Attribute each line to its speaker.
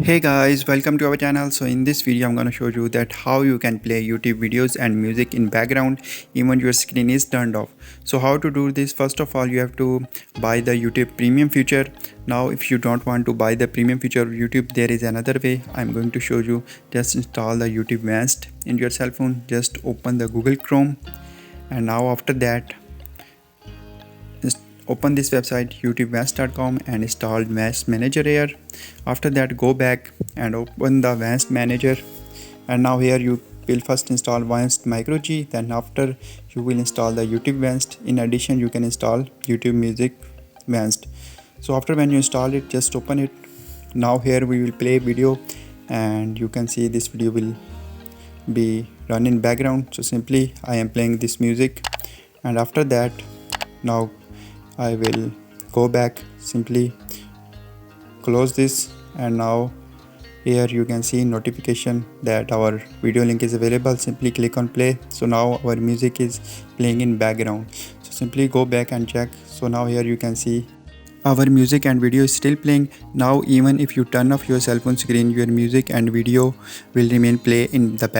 Speaker 1: Hey guys, welcome to our channel. So in this video I'm going to show you that how you can play YouTube videos and music in background even your screen is turned off. So how to do this? First of all, you have to buy the YouTube premium feature. Now if you don't want to buy the premium feature of YouTube, there is another way. I'm going to show you. Just install the YouTube Advanced in your cell phone. Just open the Google Chrome, and now after that just open this website youtubevans.com and install Advanced Manager here. After that, go back and open the Advanced Manager, and now here you will first install Advanced Micro G. Then after you will install the YouTube Advanced. In addition, you can install YouTube Music Advanced. So after when you install it, just open it. Now here we will play video, and you can see this video will be run in background. So simply I am playing this music, and after that now I will go back, simply close this, and now here you can see notification that our video link is available. Simply click on play. So now our music is playing in background. So simply go back and check. So now here you can see our music and video is still playing. Now even if you turn off your cell phone screen, your music and video will remain play in the background.